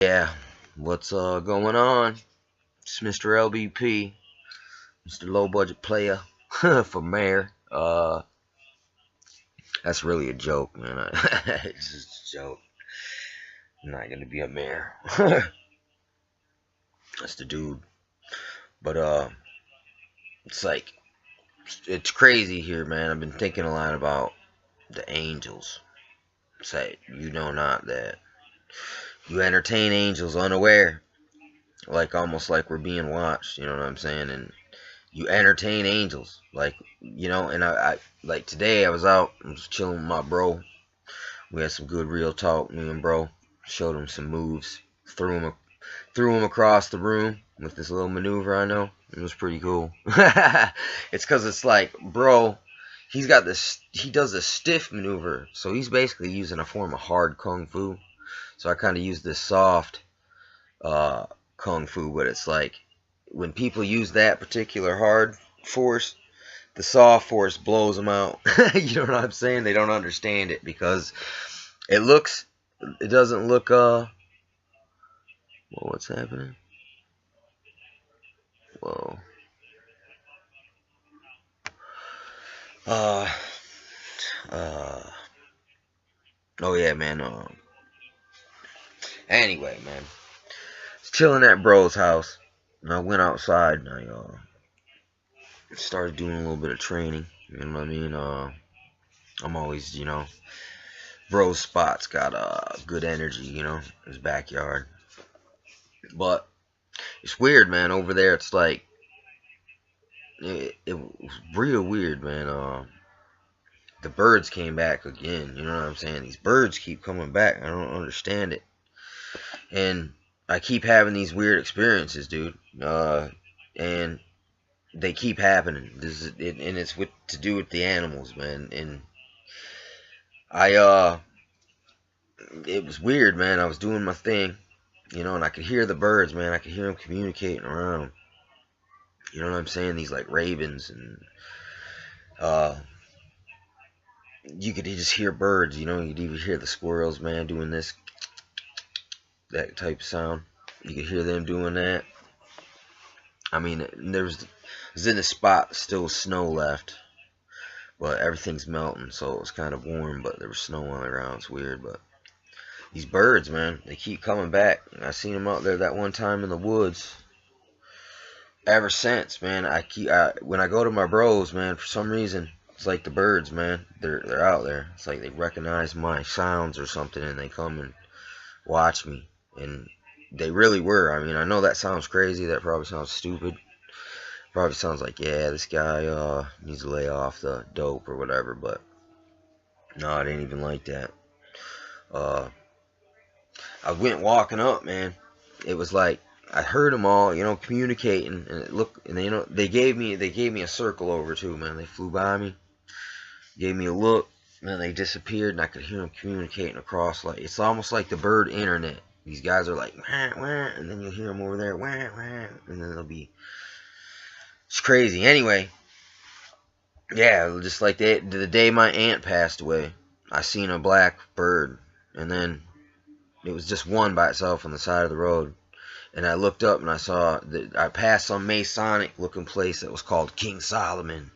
Yeah, what's going on? It's Mr. LBP, Mr. Low Budget Player for mayor. That's really a joke, man. It's just a joke. I'm not gonna be a mayor. That's the dude. But it's like it's crazy here, man. I've been thinking a lot about the angels. It's like you know not that you entertain angels unaware, like almost like we're being watched. You know what I'm saying? And you entertain angels, like and I like today I was out, I was chilling with my bro. We had some good real talk, me and bro. Showed him some moves, threw him across the room with this little maneuver. I know it was pretty cool. It's because it's like, bro, he does a stiff maneuver, so he's basically using a form of hard kung fu. So I kind of use this soft kung fu, but it's like when people use that particular hard force, the soft force blows them out. You know what I'm saying? They don't understand it because it doesn't look, well, what's happening? Whoa. Uh, oh yeah, man. Anyway, man, I was chilling at bro's house, and I went outside, and I started doing a little bit of training. You know what I mean? I'm always, bro's spot's got good energy, his backyard. But it's weird, man. Over there, it's like it was real weird, man. The birds came back again. You know what I'm saying? These birds keep coming back. I don't understand it, and I keep having these weird experiences, dude. And they keep happening. And it's to do with the animals, man. And it was weird, man. I was doing my thing, and I could hear the birds, man. I could hear them communicating around. You know what I'm saying? These like ravens, and you could just hear birds. You'd even hear the squirrels, man, doing that type of sound. You could hear them doing that. I mean, I was in a spot, still snow left, but everything's melting, so it was kind of warm, but there was snow on the ground. It's weird, but these birds, man, they keep coming back. I seen them out there that one time in the woods. Ever since, man, when I go to my bros, man, for some reason, it's like the birds, man, they're out there. It's like they recognize my sounds or something, and they come and watch me. And they really were. I mean, I know that sounds crazy. That probably sounds stupid. Probably sounds like, yeah, this guy needs to lay off the dope or whatever. But no, it ain't even like that. I went walking up, man. It was like I heard them all, communicating, and they gave me a circle over too, man. They flew by me, gave me a look, and then they disappeared, and I could hear them communicating across. Like it's almost like the bird internet. These guys are like, wah, wah, and then you'll hear them over there, wah, wah, and then it's crazy. Anyway, yeah, just like the day my aunt passed away, I seen a black bird, and then it was just one by itself on the side of the road. And I looked up and I saw that I passed some Masonic looking place that was called King Solomon.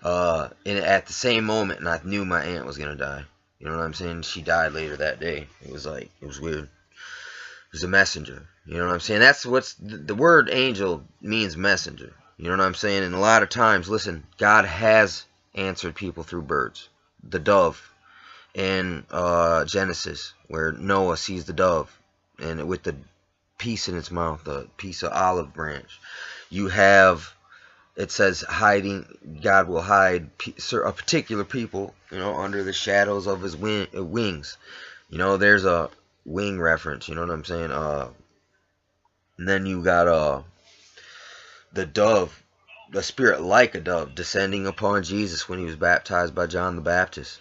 And at the same moment, and I knew my aunt was gonna die. You know what I'm saying? She died later that day. It was weird. It was a messenger. You know what I'm saying? That's what's the word angel means, messenger. You know what I'm saying? And a lot of times, listen, God has answered people through birds. The dove in Genesis, where Noah sees the dove, and with the piece in its mouth, a piece of olive branch. You have, it says, hiding. God will hide a particular people, under the shadows of his wings. There's a wing reference. You know what I'm saying? And then you got the dove, the spirit like a dove, descending upon Jesus when he was baptized by John the Baptist.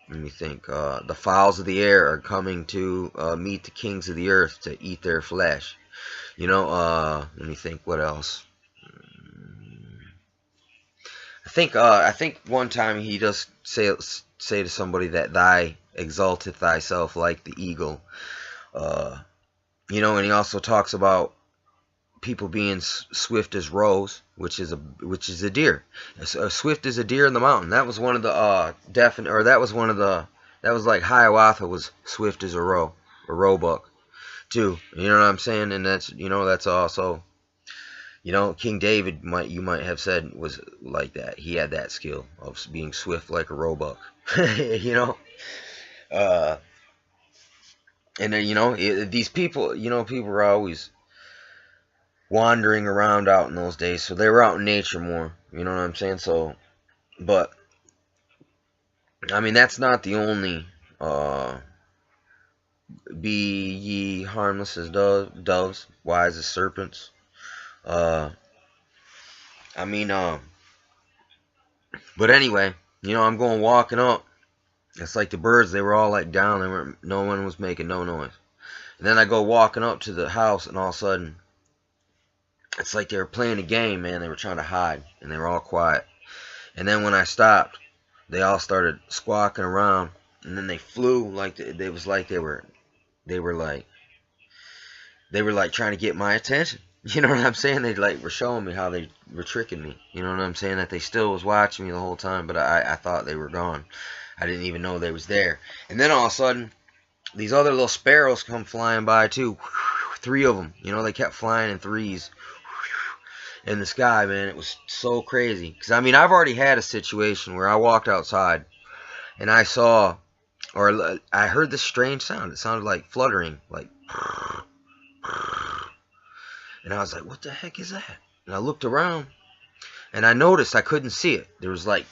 Let me think. The fowls of the air are coming to meet the kings of the earth to eat their flesh. Let me think. What else? I think one time he does say to somebody that thy exalteth thyself like the eagle. You know, and he also talks about people being swift as roes, which is a deer. Swift as a deer in the mountain. That was one of the definite, or that was one of the, that was like Hiawatha was swift as a roebuck too. You know what I'm saying? And that's, you know, that's also, you know, King David you might have said was like that. He had that skill of being swift like a roebuck. You know, uh, and then, you know, these people, you know, people were always wandering around out in those days, so they were out in nature more. You know what I'm saying? So, but I mean, that's not the only be ye harmless as doves, wise as serpents. Uh, I mean, but anyway, you know, I'm going walking up. It's like the birds, they were all like down. They weren't, no one was making no noise. And then I go walking up to the house, and all of a sudden, it's like they were playing a game, man. They were trying to hide, and they were all quiet. And then when I stopped, they all started squawking around, and then they flew like they was like they were like trying to get my attention. You know what I'm saying? They like were showing me how they were tricking me. You know what I'm saying? That they still was watching me the whole time, but I thought they were gone. I didn't even know they was there. And then all of a sudden, these other little sparrows come flying by too. 3 of them. You know, they kept flying in threes in the sky, man. It was so crazy. Because, I mean, I've already had a situation where I walked outside and I saw, or I heard this strange sound. It sounded like fluttering, like, and I was like, what the heck is that? And I looked around and I noticed I couldn't see it. There was like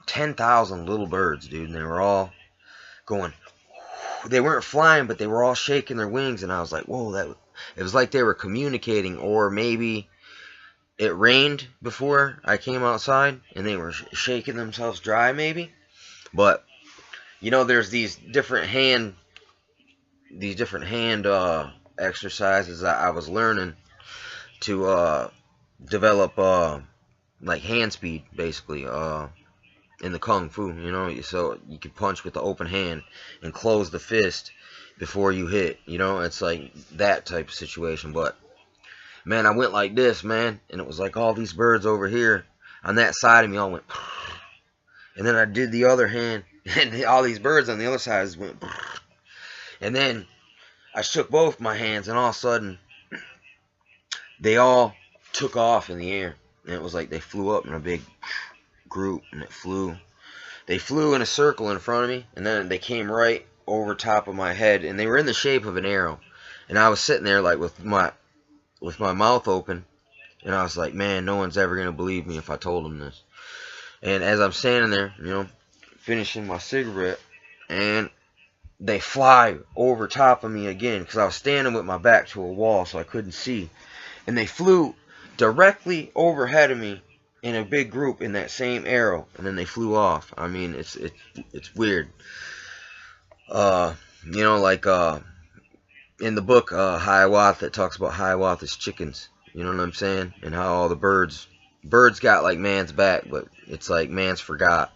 10,000 little birds, dude, and they were all going, they weren't flying, but they were all shaking their wings, and I was like, whoa, it was like they were communicating, or maybe it rained before I came outside, and they were shaking themselves dry, maybe. But, you know, there's these different hand exercises that I was learning to develop like hand speed, basically, in the kung fu, you know, so you can punch with the open hand and close the fist before you hit, you know. It's like that type of situation. But man, I went like this, man, and it was like all these birds over here on that side of me all went, and then I did the other hand, and all these birds on the other side just went, and then I shook both my hands, and all of a sudden they all took off in the air, and it was like they flew up in a big group, and they flew in a circle in front of me, and then they came right over top of my head, and they were in the shape of an arrow, and I was sitting there like with my mouth open, and I was like, man, no one's ever gonna believe me if I told them this. And as I'm standing there, you know, finishing my cigarette, and they fly over top of me again, because I was standing with my back to a wall so I couldn't see, and they flew directly overhead of me in a big group in that same arrow, and then they flew off. I mean, it's weird. You know, like in the book Hiawatha, it talks about Hiawatha's chickens. You know what I'm saying? And how all the birds got like man's back, but it's like man's forgot.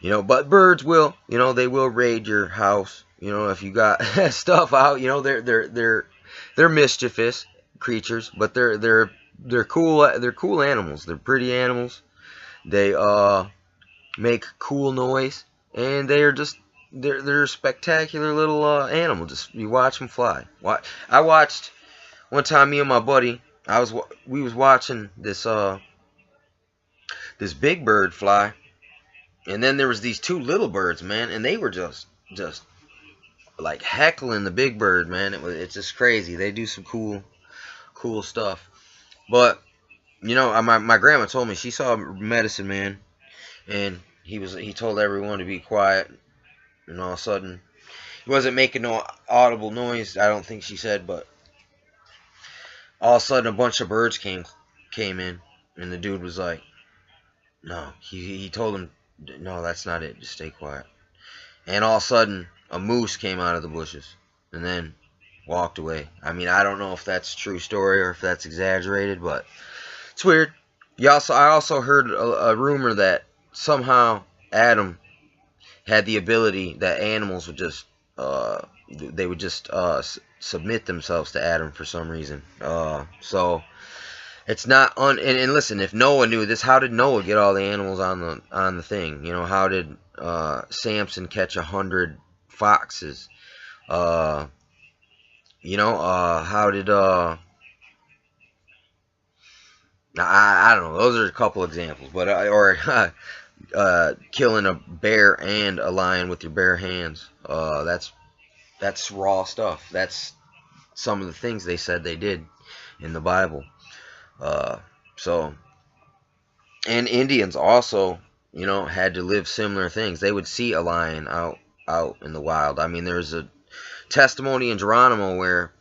You know, but birds will, you know, they will raid your house. You know, if you got stuff out, you know, they're mischievous creatures, but they're cool. They're cool animals. They're pretty animals. They make cool noise, and they're a spectacular little animal. Just you watch them fly. I watched one time, me and my buddy. We was watching this big bird fly, and then there was these 2 little birds, man, and they were just like heckling the big bird, man. It's just crazy. They do some cool stuff. But you know, my grandma told me she saw a medicine man, and he told everyone to be quiet, and all of a sudden he wasn't making no audible noise, I don't think she said, but all of a sudden a bunch of birds came in, and the dude was like, no, he told him, no, that's not it, just stay quiet. And all of a sudden a moose came out of the bushes and then walked away. I mean, I don't know if that's a true story or if that's exaggerated, but it's weird. I also heard a rumor that somehow Adam had the ability that animals would just, they would just submit themselves to Adam for some reason. So it's not and listen, if Noah knew this, how did Noah get all the animals on the thing? You know, how did Samson catch 100 foxes? You know, how did I don't know. Those are a couple examples, but or killing a bear and a lion with your bare hands. That's raw stuff. That's some of the things they said they did in the Bible. So, and Indians also, you know, had to live similar things. They would see a lion out in the wild. I mean, there's a testimony in Geronimo where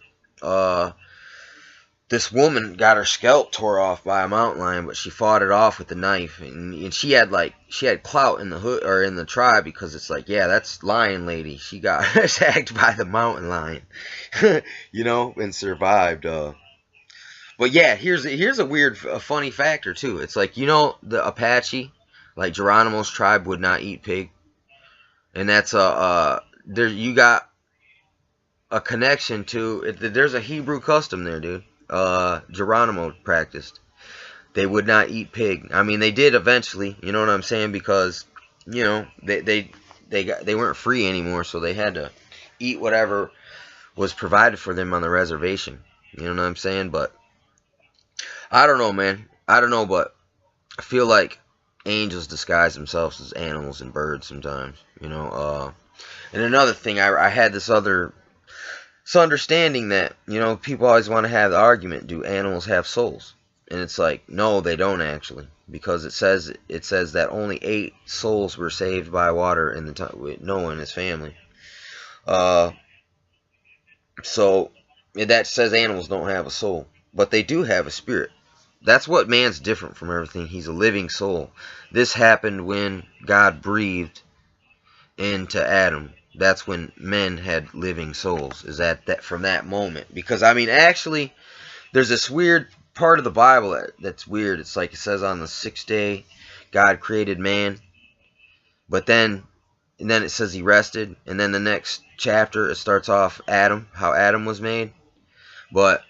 this woman got her scalp tore off by a mountain lion, but she fought it off with a knife, and she had clout in the hood or in the tribe, because it's like, yeah, that's lion lady. She got attacked by the mountain lion, you know, and survived. But yeah, here's a weird, funny factor too. It's like, you know, the Apache, like Geronimo's tribe, would not eat pig, and that's there you got a connection to. There's a Hebrew custom there, dude. Geronimo practiced. They would not eat pig. I mean, they did eventually. You know what I'm saying? Because, you know, they weren't free anymore, so they had to eat whatever was provided for them on the reservation. You know what I'm saying? But I don't know, man. I don't know, but I feel like angels disguise themselves as animals and birds sometimes. You know. And another thing, I had this other. It's understanding that, you know, people always want to have the argument, do animals have souls? And it's like, no, they don't actually, because it says that only 8 souls were saved by water in the time with Noah and his family. So that says animals don't have a soul, but they do have a spirit. That's what man's different from everything. He's a living soul. This happened when God breathed into Adam. That's when men had living souls, is that from that moment. Because, I mean, actually, there's this weird part of the Bible that's weird. It's like it says on the 6th day, God created man. But then it says he rested. And then the next chapter, it starts off Adam, how Adam was made. But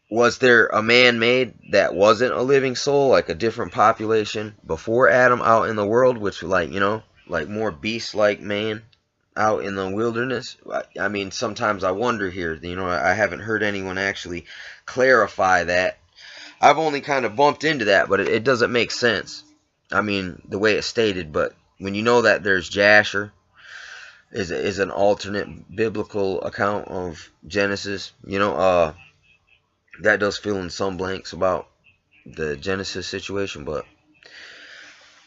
was there a man made that wasn't a living soul, like a different population before Adam out in the world, which, like, you know, like more beast-like man out in the wilderness? I mean, sometimes I wonder here, you know, I haven't heard anyone actually clarify that. I've only kind of bumped into that, but it doesn't make sense. I mean, the way it's stated, but when you know that there's Jasher is an alternate biblical account of Genesis, you know, that does fill in some blanks about the Genesis situation, but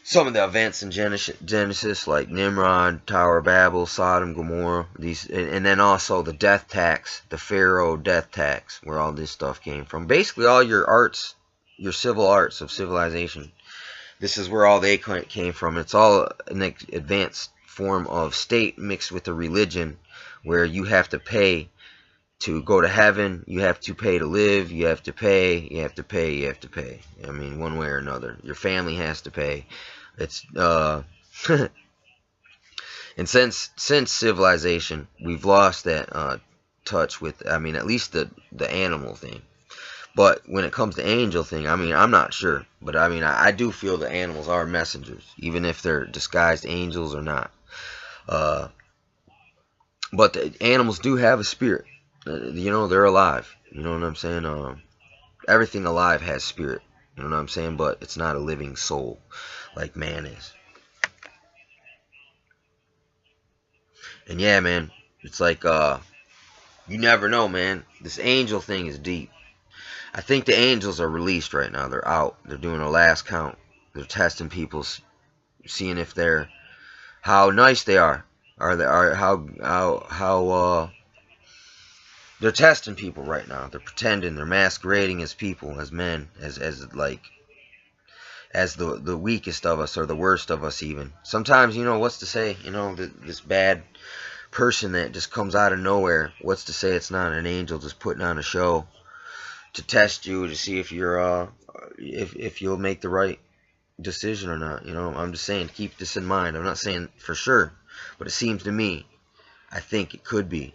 some of the events in Genesis, like Nimrod, Tower of Babel, Sodom, Gomorrah, and then also the death tax, the Pharaoh death tax, where all this stuff came from. Basically, all your arts, your civil arts of civilization, this is where all they came from. It's all an advanced form of state mixed with a religion, where you have to pay to go to heaven, you have to pay to live, you have to pay, you have to pay, you have to pay. I mean, one way or another. Your family has to pay. It's and since civilization, we've lost that touch with, I mean, at least the animal thing. But when it comes to angel thing, I mean, I'm not sure, but I mean, I do feel the animals are messengers, even if they're disguised angels or not. But the animals do have a spirit. You know, they're alive. You know what I'm saying? Everything alive has spirit. You know what I'm saying? But it's not a living soul like man is. And yeah, man, it's like, you never know, man. This angel thing is deep. I think the angels are released right now. They're out. They're doing a last count. They're testing people, seeing if how nice they are. How they're testing people right now. They're pretending. They're masquerading as people, as men, as the weakest of us or the worst of us even. Sometimes, you know, what's to say, you know, this bad person that just comes out of nowhere, what's to say it's not an angel just putting on a show to test you, to see if you're if you'll make the right decision or not. You know, I'm just saying, keep this in mind. I'm not saying for sure, but it seems to me I think it could be.